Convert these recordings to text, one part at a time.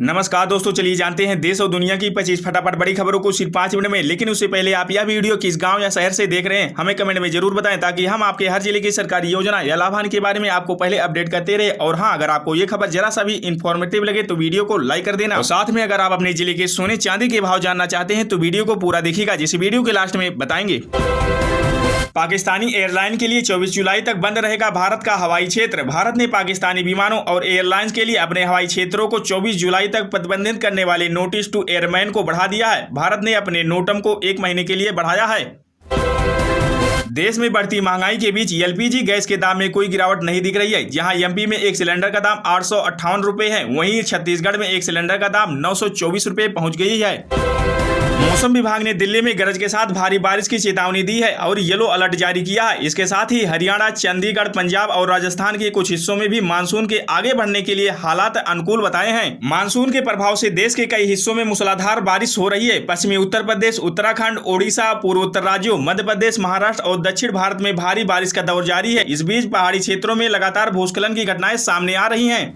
नमस्कार दोस्तों, चलिए जानते हैं देश और दुनिया की 25 फटाफट बड़ी खबरों को सिर्फ 5 मिनट में। लेकिन उससे पहले आप यह वीडियो किस गांव या शहर से देख रहे हैं हमें कमेंट में जरूर बताएं, ताकि हम आपके हर जिले की सरकारी योजना या लाभान के बारे में आपको पहले अपडेट करते रहे। और हाँ, अगर आपको ये खबर जरा सा भी इन्फॉर्मेटिव लगे तो वीडियो को लाइक कर देना। और साथ में अगर आप अपने जिले के सोने चांदी के भाव जानना चाहते हैं तो वीडियो को पूरा देखिएगा, जिस वीडियो के लास्ट में बताएंगे। पाकिस्तानी एयरलाइन के लिए 24 जुलाई तक बंद रहेगा भारत का हवाई क्षेत्र। भारत ने पाकिस्तानी विमानों और एयरलाइंस के लिए अपने हवाई क्षेत्रों को 24 जुलाई तक प्रतिबंधित करने वाले नोटिस टू एयरमैन को बढ़ा दिया है। भारत ने अपने नोटम को 1 महीने के लिए बढ़ाया है। देश में बढ़ती महंगाई के बीच एलपीजी गैस के दाम में कोई गिरावट नहीं दिख रही है। जहां एमपी में एक सिलेंडर का दाम 858 रुपए है, वहीं छत्तीसगढ़ में एक सिलेंडर का दाम 924 रुपए पहुंच गई है। मौसम विभाग ने दिल्ली में गरज के साथ भारी बारिश की चेतावनी दी है और येलो अलर्ट जारी किया है। इसके साथ ही हरियाणा, चंडीगढ़, पंजाब और राजस्थान के कुछ हिस्सों में भी मानसून के आगे बढ़ने के लिए हालात अनुकूल बताए हैं। मानसून के प्रभाव से देश के कई हिस्सों में मूसलाधार बारिश हो रही है। पश्चिमी उत्तर प्रदेश, उत्तराखंड, ओडिशा, पूर्वोत्तर राज्यों, मध्य प्रदेश, महाराष्ट्र और दक्षिण भारत में भारी बारिश का दौर जारी है। इस बीच पहाड़ी क्षेत्रों में लगातार भूस्खलन की घटनाएं सामने आ रही हैं।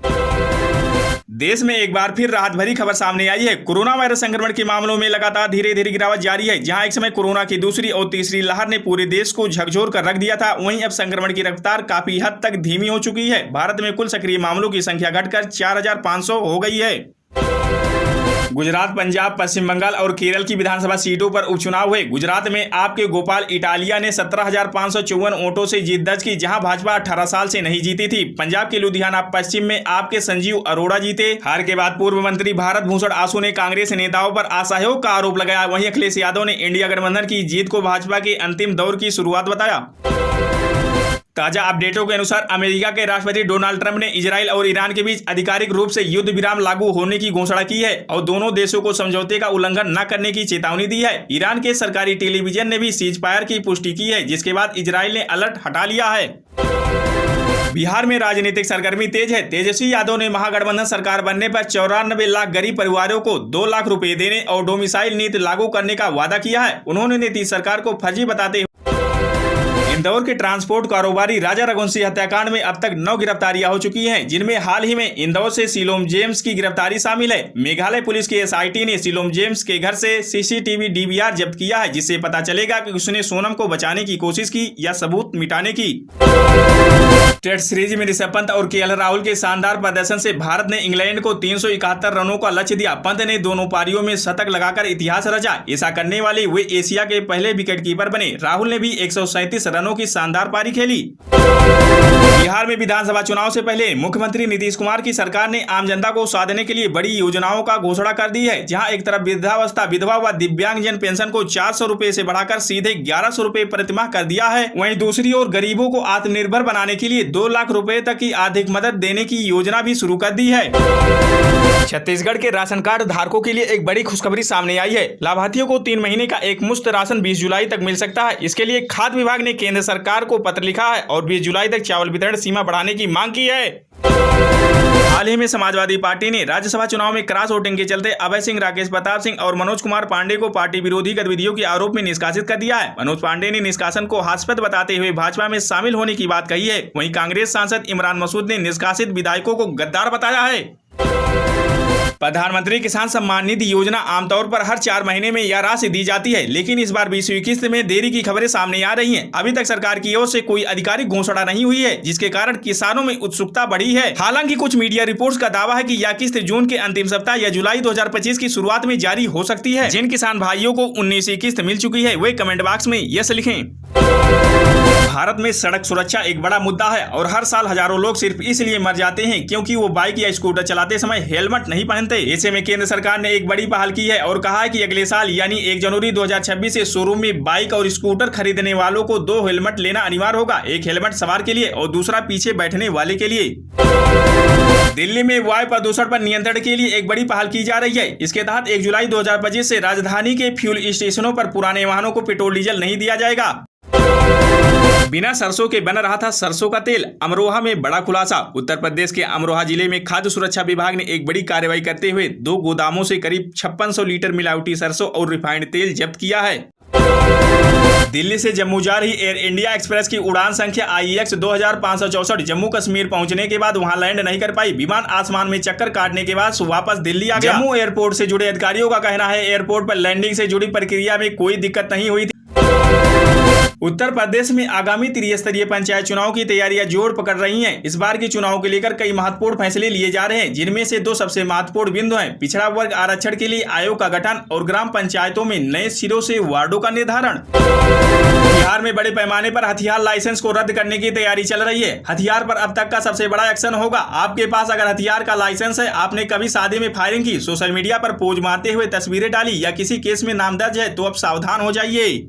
देश में एक बार फिर राहत भरी खबर सामने आई है। कोरोना वायरस संक्रमण के मामलों में लगातार धीरे धीरे गिरावट जारी है। जहां एक समय कोरोना की दूसरी और तीसरी लहर ने पूरे देश को झकझोर कर रख दिया था, वहीं अब संक्रमण की रफ्तार काफी हद तक धीमी हो चुकी है। भारत में कुल सक्रिय मामलों की संख्या घटकर 4500 हो गई है। गुजरात, पंजाब, पश्चिम बंगाल और केरल की विधानसभा सीटों पर उपचुनाव हुए। गुजरात में आपके गोपाल इटालिया ने 17,554 वोटों से जीत दर्ज की, जहां भाजपा 18 साल से नहीं जीती थी। पंजाब के लुधियाना पश्चिम में आपके संजीव अरोड़ा जीते। हार के बाद पूर्व मंत्री भारत भूषण आसू ने कांग्रेस नेताओं पर असहयोग का आरोप लगाया। वहीं अखिलेश यादव ने इंडिया गठबंधन की जीत को भाजपा के अंतिम दौर की शुरुआत बताया। ताजा अपडेटों के अनुसार अमेरिका के राष्ट्रपति डोनाल्ड ट्रंप ने इजराइल और ईरान के बीच आधिकारिक रूप से युद्ध विराम लागू होने की घोषणा की है और दोनों देशों को समझौते का उल्लंघन न करने की चेतावनी दी है। ईरान के सरकारी टेलीविजन ने भी सीज फायर की पुष्टि की है, जिसके बाद इजराइल ने अलर्ट हटा लिया है। बिहार में राजनीतिक सरगर्मी तेज है। तेजस्वी यादव ने महागठबंधन सरकार बनने पर 94 लाख गरीब परिवारों को 2 लाख रुपए देने और डोमिसाइल नीति लागू करने का वादा किया है। उन्होंने नीतीश सरकार को फर्जी बताते हुए इंदौर के ट्रांसपोर्ट कारोबारी राजा रघुवंशी हत्याकांड में अब तक 9 गिरफ्तारियां हो चुकी हैं, जिनमें हाल ही में इंदौर से सिलोम जेम्स की गिरफ्तारी शामिल है। मेघालय पुलिस की एसआईटी ने सिलोम जेम्स के घर से सीसीटीवी डीवीआर जब्त किया है, जिससे पता चलेगा कि उसने सोनम को बचाने की कोशिश की या सबूत मिटाने की। टेस्ट सीरीज में ऋषभ पंत और केएल राहुल के शानदार प्रदर्शन से भारत ने इंग्लैंड को 371 रनों का लक्ष्य दिया। पंत ने दोनों पारियों में शतक लगाकर इतिहास रचा। ऐसा करने वाले वे एशिया के पहले विकेटकीपर बने। राहुल ने भी 137 रनों की शानदार पारी खेली। बिहार में विधानसभा चुनाव से पहले मुख्यमंत्री नीतीश कुमार की सरकार ने आम जनता को साधने के लिए बड़ी योजनाओं का घोषणा कर दी है। जहां एक तरफ वृद्धावस्था, विधवा व दिव्यांगजन पेंशन को 400 रुपए से बढ़ाकर सीधे 1100 रुपए प्रतिमाह कर दिया है, वहीं दूसरी ओर गरीबों को आत्मनिर्भर बनाने के लिए 2 लाख रुपए तक की आर्थिक मदद देने की योजना भी शुरू कर दी है। छत्तीसगढ़ के राशन कार्ड धारकों के लिए एक बड़ी खुशखबरी सामने आई है। लाभार्थियों को 3 महीने का एक मुश्त राशन 20 जुलाई तक मिल सकता है। इसके लिए खाद्य विभाग ने केंद्र सरकार को पत्र लिखा है और 20 जुलाई तक चावल वितरण सीमा बढ़ाने की मांग की है। हाल ही में समाजवादी पार्टी ने राज्यसभा चुनाव में क्रॉस वोटिंग के चलते अभय सिंह, राकेश प्रताप सिंह और मनोज कुमार पांडे को पार्टी विरोधी गतिविधियों के आरोप में निष्कासित कर दिया है। मनोज पांडे ने निष्कासन को हास्यास्पद बताते हुए भाजपा में शामिल होने की बात कही है। वहीं कांग्रेस सांसद इमरान मसूद ने निष्कासित विधायकों को गद्दार बताया है। प्रधानमंत्री किसान सम्मान निधि योजना आमतौर पर हर 4 महीने में यह राशि दी जाती है, लेकिन इस बार 20वीं किस्त में देरी की खबरें सामने आ रही हैं। अभी तक सरकार की ओर से कोई आधिकारिक घोषणा नहीं हुई है, जिसके कारण किसानों में उत्सुकता बढ़ी है। हालांकि कुछ मीडिया रिपोर्ट्स का दावा है कि यह किस्त जून के अंतिम सप्ताह या जुलाई 2025 की शुरुआत में जारी हो सकती है। जिन किसान भाइयों को 19वीं किस्त मिल चुकी है वे कमेंट बॉक्स में यस लिखें। भारत में सड़क सुरक्षा एक बड़ा मुद्दा है और हर साल हजारों लोग सिर्फ इसलिए मर जाते हैं क्योंकि वो बाइक या स्कूटर चलाते समय हेलमेट नहीं पहनते। ऐसे में केंद्र सरकार ने एक बड़ी पहल की है और कहा है कि अगले साल यानी 1 जनवरी 2026 से शोरूम में बाइक और स्कूटर खरीदने वालों को 2 हेलमेट लेना अनिवार्य होगा। एक हेलमेट सवार के लिए और दूसरा पीछे बैठने वाले के लिए। दिल्ली में वायु प्रदूषण पर नियंत्रण के लिए एक बड़ी पहल की जा रही है। इसके तहत 1 जुलाई 2025 से राजधानी के फ्यूल स्टेशनों पर पुराने वाहनों को पेट्रोल डीजल नहीं दिया जाएगा। बिना सरसों के बन रहा था सरसों का तेल। अमरोहा में बड़ा खुलासा। उत्तर प्रदेश के अमरोहा जिले में खाद्य सुरक्षा विभाग ने एक बड़ी कार्रवाई करते हुए 2 गोदामों से करीब 5600 लीटर मिलावटी सरसों और रिफाइंड तेल जब्त किया है। दिल्ली से जम्मू जा रही एयर इंडिया एक्सप्रेस की उड़ान संख्या IEX 2564 जम्मू कश्मीर पहुंचने के बाद वहां लैंड नहीं कर पाई। विमान आसमान में चक्कर काटने के बाद वापस दिल्ली आ गया। जम्मू एयरपोर्ट से जुड़े अधिकारियों का कहना है एयरपोर्ट पर लैंडिंग से जुड़ी प्रक्रिया में कोई दिक्कत नहीं हुई थी। उत्तर प्रदेश में आगामी त्रिस्तरीय पंचायत चुनाव की तैयारियां जोर पकड़ रही हैं। इस बार के चुनाव को लेकर कई महत्वपूर्ण फैसले लिए जा रहे हैं, जिनमें से 2 सबसे महत्वपूर्ण बिंदु हैं। पिछड़ा वर्ग आरक्षण के लिए आयोग का गठन और ग्राम पंचायतों में नए सिरों से वार्डों का निर्धारण। बिहार में बड़े पैमाने पर हथियार लाइसेंस को रद्द करने की तैयारी चल रही है। हथियार पर अब तक का सबसे बड़ा एक्शन होगा। आपके पास अगर हथियार का लाइसेंस है, आपने कभी शादी में फायरिंग की, सोशल मीडिया पर पोज मारते हुए तस्वीरें डाली या किसी केस में नाम दर्ज है, तो अब सावधान हो जाइए।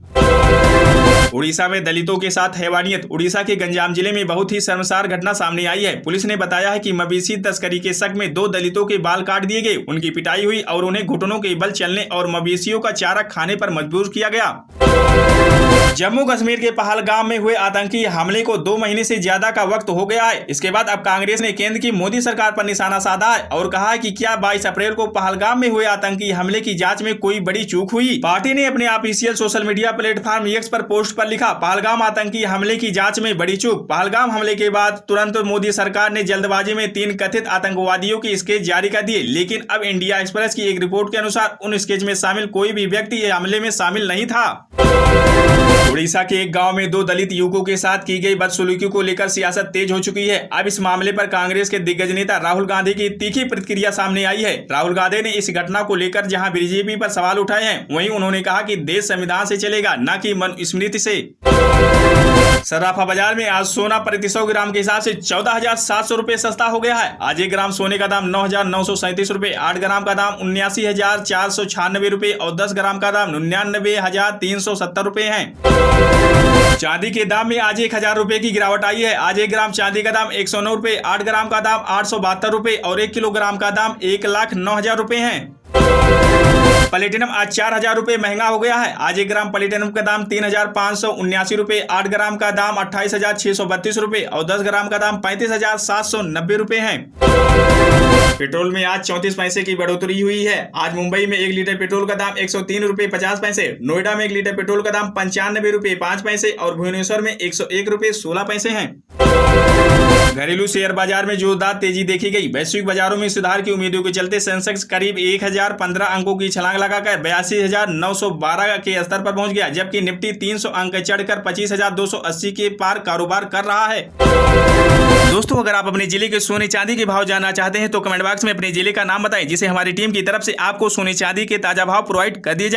उड़ीसा में दलितों के साथ हैवानियत। उड़ीसा के गंजाम जिले में बहुत ही शर्मसार घटना सामने आई है। पुलिस ने बताया है कि मवेशी तस्करी के शक में 2 दलितों के बाल काट दिए गए, उनकी पिटाई हुई और उन्हें घुटनों के बल चलने और मवेशियों का चारा खाने पर मजबूर किया गया। जम्मू कश्मीर के पहलगाम में हुए आतंकी हमले को 2 महीने से ज्यादा का वक्त हो गया है। इसके बाद अब कांग्रेस ने केंद्र की मोदी सरकार पर निशाना साधा है और कहा है कि क्या 22 अप्रैल को पहलगाम में हुए आतंकी हमले की जांच में कोई बड़ी चूक हुई। पार्टी ने अपने official social media platform X पर पोस्ट पर लिखा, पहलगाम आतंकी हमले की जांच में बड़ी चूक। पहलगाम हमले के बाद तुरंत मोदी सरकार ने जल्दबाजी में 3 कथित आतंकवादियों की स्केच जारी कर दिए, लेकिन अब इंडिया एक्सप्रेस की एक रिपोर्ट के अनुसार उन स्केच में शामिल कोई भी व्यक्ति ये हमले में शामिल नहीं था। उड़ीसा के एक गांव में 2 दलित युवकों के साथ की गई बदसलूकी को लेकर सियासत तेज हो चुकी है। अब इस मामले पर कांग्रेस के दिग्गज नेता राहुल गांधी की तीखी प्रतिक्रिया सामने आई है। राहुल गांधी ने इस घटना को लेकर जहां बीजेपी पर सवाल उठाए हैं, वहीं उन्होंने कहा कि देश संविधान से चलेगा, न कि मनुस्मृति से। सराफा बाजार में आज सोना प्रति 100 ग्राम के हिसाब से 14,700 रुपए सस्ता हो गया है। आज 1 ग्राम सोने का दाम 9,937 रुपए, 8 ग्राम का दाम 79,496 रुपए और 10 ग्राम का दाम 99,370 रुपए है। चांदी के दाम में आज 1,000 रुपए की गिरावट आई है। आज 1 ग्राम चांदी का दाम 109 रुपए, 8 ग्राम का दाम 872 रुपए और 1 किलोग्राम का दाम 1,09,000 रुपए है। प्लेटिनम आज 4,000 रुपए महंगा हो गया है। आज 1 ग्राम प्लेटिनम का दाम 3,579 रुपए, 8 ग्राम का दाम 28,632 रुपए और 10 ग्राम का दाम 35,790 रुपए है। पेट्रोल में आज 34 पैसे की बढ़ोतरी हुई है। आज मुंबई में 1 लीटर पेट्रोल का दाम 103 रुपए 50 पैसे, नोएडा में 1 लीटर पेट्रोल का दाम 95 रुपए 5 पैसे और भुवनेश्वर में 101 रुपए 16 पैसे है। घरेलू शेयर बाजार में जोरदार तेजी देखी गई। वैश्विक बाजारों में सुधार की उम्मीदों के चलते सेंसेक्स करीब 1015 अंकों की छलांग लगाकर 82,912 के स्तर पर पहुंच गया, जबकि निफ्टी 300 अंक चढ़कर 25,280 के पार कारोबार कर रहा है। दोस्तों, अगर आप अपने जिले के सोने चांदी के भाव जानना चाहते हैं तो कमेंट बॉक्स में अपने जिले का नाम बताएं, जिसे हमारी टीम की तरफ से आपको सोने चांदी के ताजा भाव प्रोवाइड कर दिए जाएंगे।